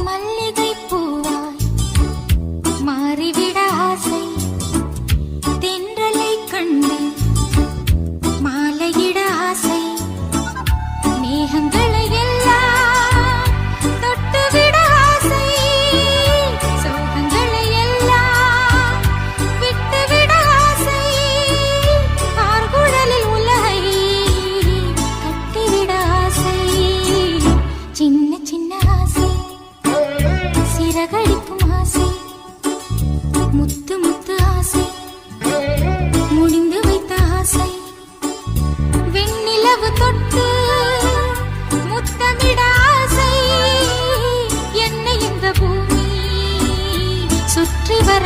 மல்லிகை பூவாய் மாறிவிட ஆசை தென்றலை கண்டு மாலையிட ஆசை மேகங்களை எல்லாம் தொட்டுவிட ஆசை சோகங்களை எல்லாம் விட்டுவிட ஆசை ஆர்குழலில் உலகை கட்டிவிட ஆசை சின்ன சின்ன ஆசை சிறகடிக்கும் ஆசை முத்து முத்து ஆசை முடிந்து வைத்த ஆசை வெண்ணிலவு தொட்டு முத்தமிட ஆசை என்னை இந்த பூமி சுற்றி வர